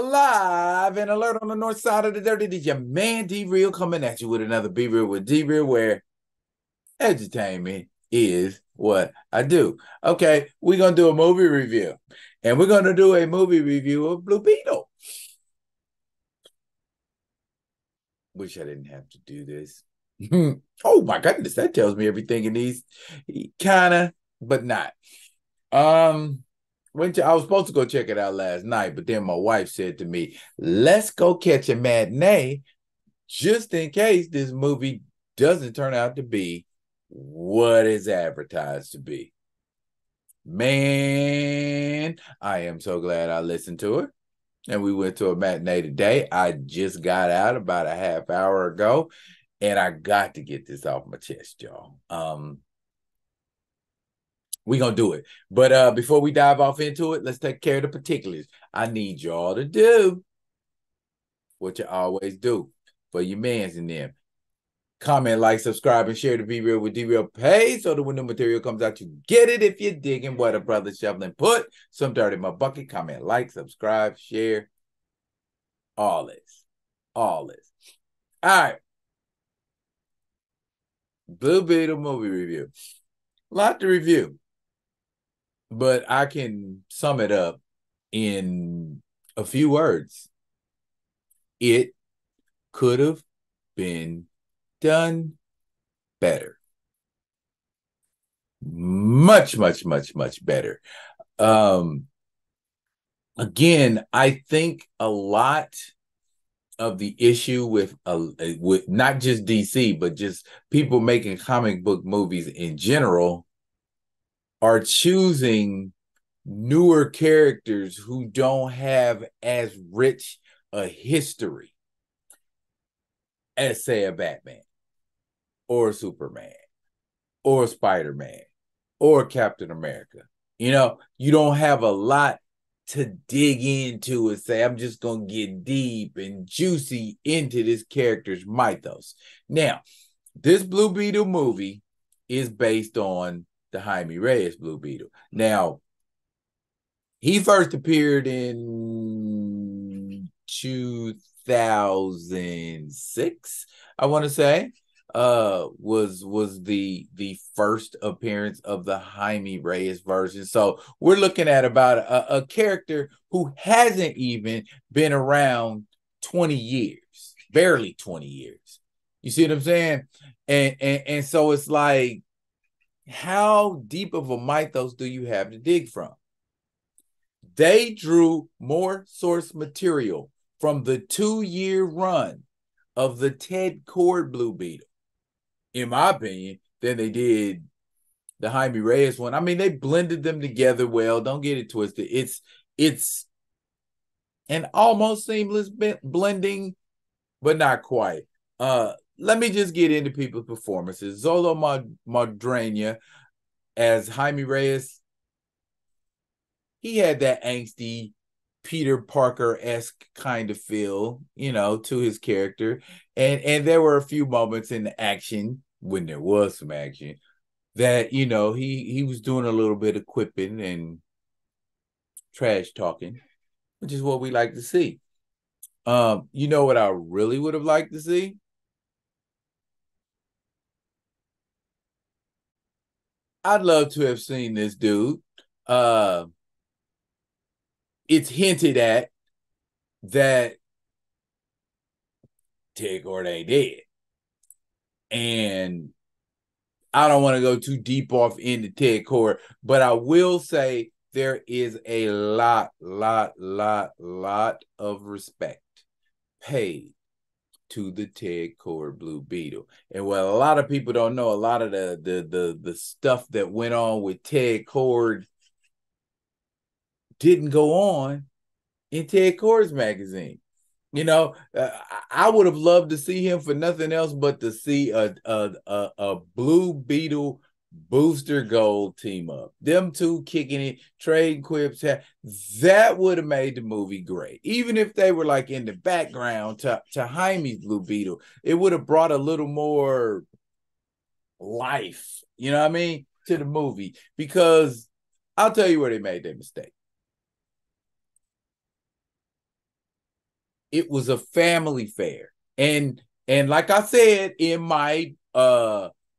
Alive and alert on the north side of the dirty. Did your man D-Real coming at you with another Be Real with D-Real, where entertainment is what I do. Okay, we're going to do a movie review. And we're going to do a movie review of Blue Beetle. Wish I didn't have to do this. Oh my goodness, that tells me everything in these. Kinda, but not. I was supposed to go check it out last night, but then my wife said to me, let's go catch a matinee just in case this movie doesn't turn out to be what it's advertised to be. Man, I am so glad I listened to her. And we went to a matinee today. I just got out about a half hour ago, and I got to get this off my chest, y'all. We're going to do it. But before we dive off into it, let's take care of the particulars. I need y'all to do what you always do for your mans and them. Comment, like, subscribe, and share the Be Real with D-Real page so that when the material comes out, you get it. If you're digging what a brother shoveling, put some dirt in my bucket. Comment, like, subscribe, share. All this. All this. All right. Blue Beetle movie review. A lot to review, but I can sum it up in a few words. It could have been done better. Much, much, much, much better. Again, I think a lot of the issue with not just DC, but just people making comic book movies in general are choosing newer characters who don't have as rich a history as, say, a Batman or a Superman or a Spider-Man or Captain America. You know, you don't have a lot to dig into and say, I'm just going to get deep and juicy into this character's mythos. Now, this Blue Beetle movie is based on the Jaime Reyes Blue Beetle. Now, he first appeared in 2006, I want to say. Was the first appearance of the Jaime Reyes version. So we're looking at about a character who hasn't even been around 20 years, barely 20 years. You see what I'm saying? And so it's like, how deep of a mythos do you have to dig from? They drew more source material from the 2-year run of the Ted Kord Blue Beetle, in my opinion, than they did the Jaime Reyes one. I mean, they blended them together well. Don't get it twisted. It's an almost seamless blending, but not quite. Let me just get into people's performances. Zolo Madrena as Jaime Reyes, he had that angsty Peter Parker-esque kind of feel, to his character. And there were a few moments in the action, when there was some action, that, he was doing a little bit of quipping and trash talking, which is what we like to see. You know what I really would have liked to see? I'd love to have seen this dude. It's hinted at that Ted Kord ain't dead. And I don't want to go too deep off into Ted Kord, but I will say there is a lot of respect paid to the Ted Kord Blue Beetle. And what a lot of people don't know, a lot of the stuff that went on with Ted Kord didn't go on in Ted Kord's magazine. I would have loved to see him for nothing else but to see a Blue Beetle Booster Gold team up. Them two kicking it, trading quips. That would have made the movie great. Even if they were like in the background to Jaime's Blue Beetle, it would have brought a little more life, you know what I mean, to the movie. Because I'll tell you where they made their mistake. it was a family fair. And like I said in my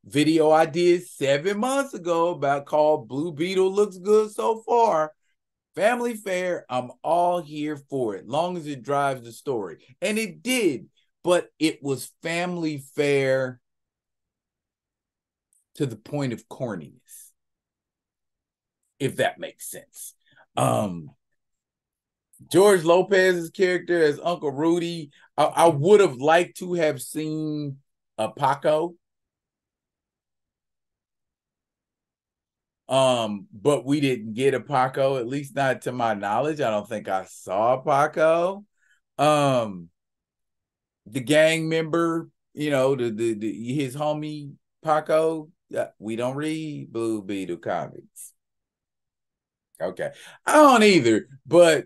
video I did 7 months ago about called Blue Beetle Looks Good So Far, family fair, I'm all here for it, long as it drives the story. And it did, but it was family fair to the point of corniness, if that makes sense. George Lopez's character as Uncle Rudy, I would have liked to have seen a Paco. But we didn't get a Paco, at least not to my knowledge. I don't think I saw a Paco. The gang member, the his homie Paco. We don't read Blue Beetle comics. Okay, I don't either, but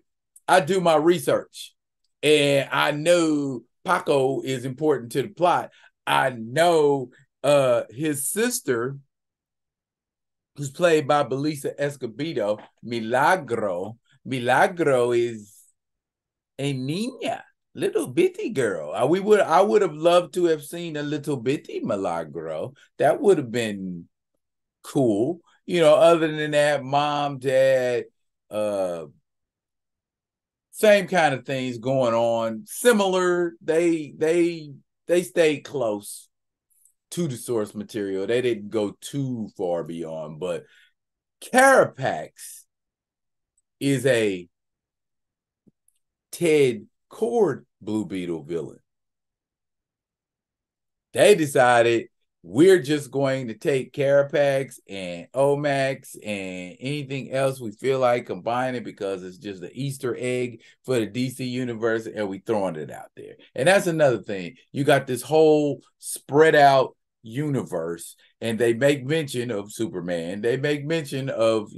I do my research, and I know Paco is important to the plot. I know his sister, who's played by Belisa Escobedo, Milagro. Milagro is a niña, little bitty girl. I would have loved to have seen a little bitty Milagro. That would have been cool. Other than that, mom, dad, same kind of things going on. Similar. They stayed close to the source material. They didn't go too far beyond, but Carapax is a Ted Kord Blue Beetle villain. They decided we're just going to take Carapax and Omax and anything else we feel like combining because it's just an Easter egg for the DC universe, and we throwing it out there. And that's another thing. You got this whole spread out universe, and they make mention of Superman. They make mention of,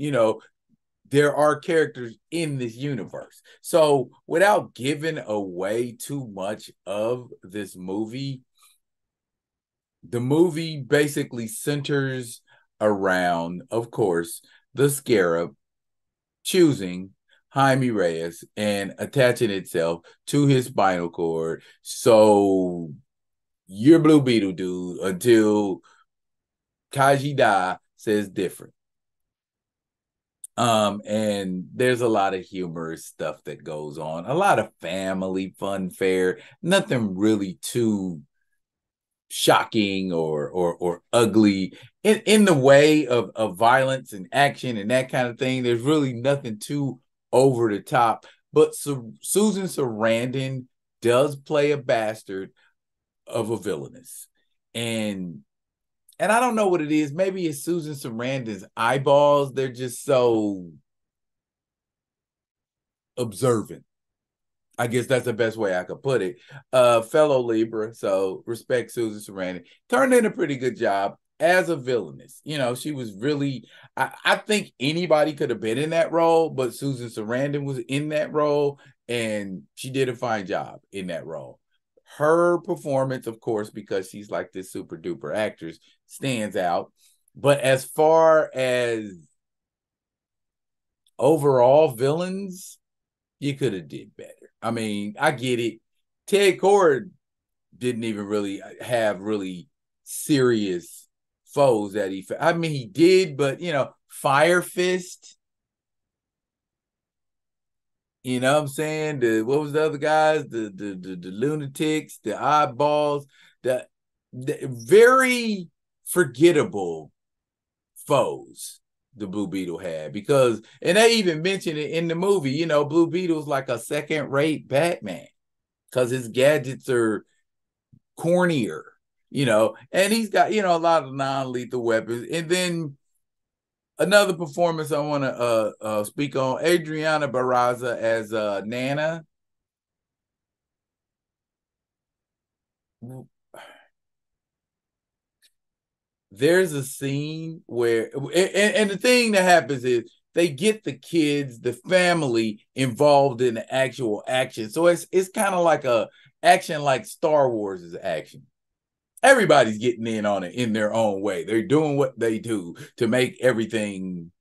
there are characters in this universe. So without giving away too much of this movie, the movie basically centers around, of course, the Scarab choosing Jaime Reyes and attaching itself to his spinal cord. So you're Blue Beetle, dude, until Kaji Da says different. And there's a lot of humorous stuff that goes on, a lot of family fun fare, nothing really too shocking or ugly in the way of violence and action and that kind of thing. There's really nothing too over the top. But Susan Sarandon does play a bastard of a villainess. And I don't know what it is. Maybe it's Susan Sarandon's eyeballs. They're just so observant. I guess that's the best way I could put it. Fellow Libra, so respect Susan Sarandon. Turned in a pretty good job as a villainess. She was really, I think anybody could have been in that role, but Susan Sarandon was in that role, and she did a fine job in that role. Her performance, of course, because she's like this super duper actress, stands out. But as far as overall villains, you could have did better. I mean, I get it. Ted Kord didn't even really have really serious foes that he. I mean, he did, but Fire Fist. You know what I'm saying? What was the other guys? The lunatics, the oddballs, the very forgettable foes the Blue Beetle had, because, and they even mentioned it in the movie, Blue Beetle's like a second-rate Batman because his gadgets are cornier, and he's got, a lot of non-lethal weapons. And then another performance I want to speak on, Adriana Barraza as Nana. There's a scene where, and the thing that happens is they get the kids, the family involved in the actual action. So it's kind of like a action like Star Wars is action. Everybody's getting in on it in their own way. They're doing what they do to make everything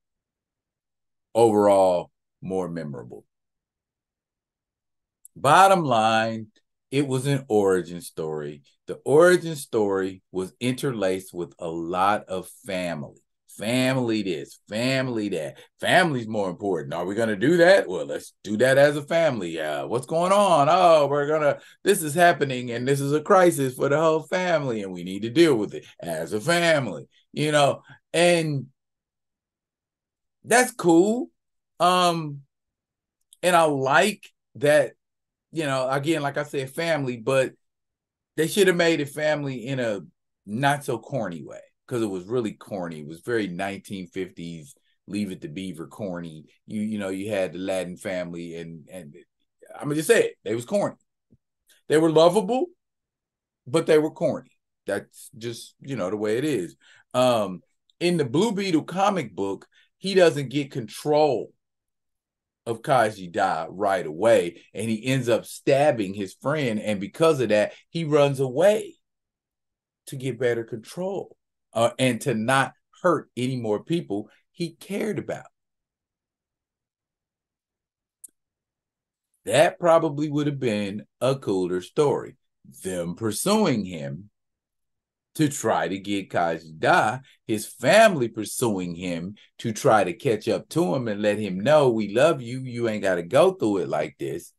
overall more memorable. Bottom line, it was an origin story. The origin story was interlaced with a lot of family. Family this, family that. Family's more important. Are we going to do that? Well, let's do that as a family. What's going on? Oh, this is happening and this is a crisis for the whole family and we need to deal with it as a family, and that's cool. And I like that, again, like I said, family, but they should have made it family in a not so corny way because it was really corny. It was very 1950s Leave It to Beaver corny. You had the Latin family and I'm gonna just say it. They was corny. They were lovable, but they were corny. That's just, the way it is. In the Blue Beetle comic book, he doesn't get control of Kaji Da right away, and he ends up stabbing his friend, and because of that, he runs away to get better control and to not hurt any more people he cared about. That probably would have been a cooler story. Them pursuing him to try to get Kaji Da, his family pursuing him to try to catch up to him and let him know we love you. You ain't got to go through it like this.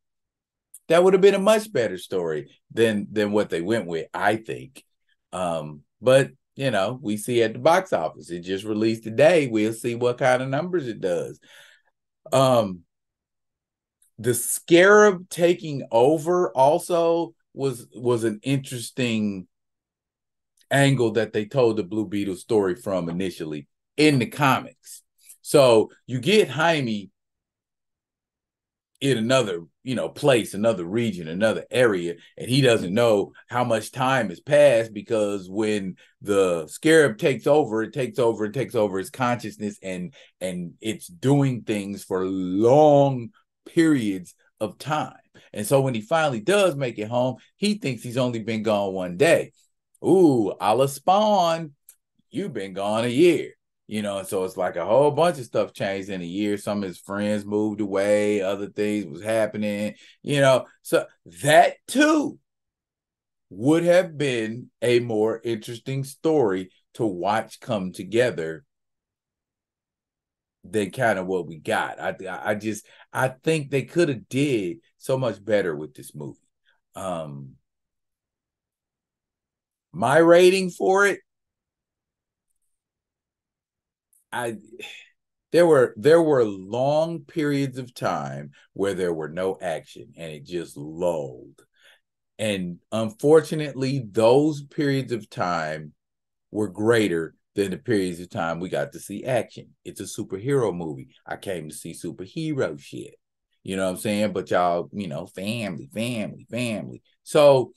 That would have been a much better story than what they went with, I think. But we see at the box office. It just released today. We'll see what kind of numbers it does. The Scarab taking over also was an interesting angle that they told the Blue Beetle story from initially in the comics. So you get Jaime in another, place, another region, another area, and he doesn't know how much time has passed because when the Scarab takes over, it takes over his consciousness and it's doing things for long periods of time. And so when he finally does make it home, he thinks he's only been gone one day. Ooh, a la Spawn, you've been gone a year. And so it's like a whole bunch of stuff changed in a year. Some of his friends moved away, other things was happening, So that too would have been a more interesting story to watch come together than kind of what we got. I think they could have did so much better with this movie. My rating for it, there were long periods of time where there were no action and it just lulled. And unfortunately, those periods of time were greater than the periods of time we got to see action. It's a superhero movie. I came to see superhero shit. You know what I'm saying? But y'all, family. So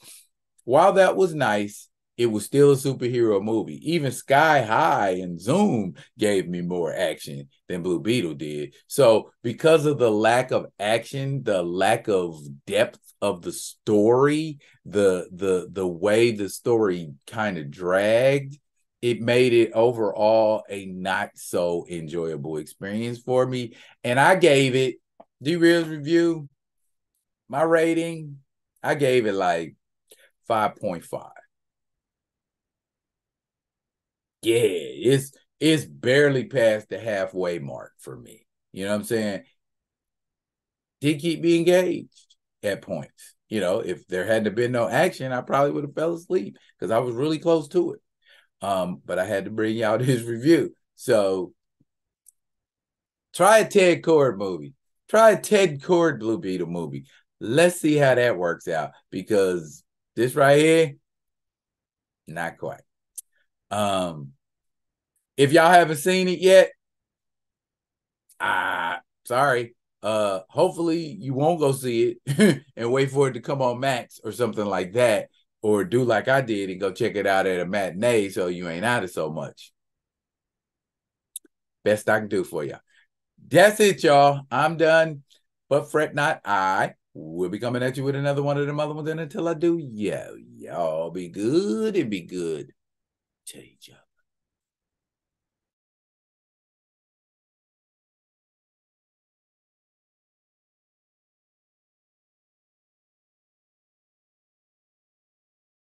while that was nice, it was still a superhero movie. Even Sky High and Zoom gave me more action than Blue Beetle did. So because of the lack of action, the lack of depth of the story, the way the story kind of dragged, it made it overall a not so enjoyable experience for me. And I gave it, D-Real's review, my rating, I gave it like 5.5. Yeah, it's barely past the halfway mark for me. You know what I'm saying? Did keep me engaged at points. If there hadn't been no action, I probably would have fell asleep because I was really close to it. But I had to bring y'all his review. So try a Ted Kord movie. Try a Ted Kord Blue Beetle movie. Let's see how that works out because this right here, not quite. If y'all haven't seen it yet, sorry. Hopefully you won't go see it and wait for it to come on Max or something like that, or do like I did and go check it out at a matinee so you ain't out of so much. Best I can do for you. That's it, y'all. I'm done. But fret not, I will be coming at you with another one of them other ones. And until I do, y'all be good and be good to each other.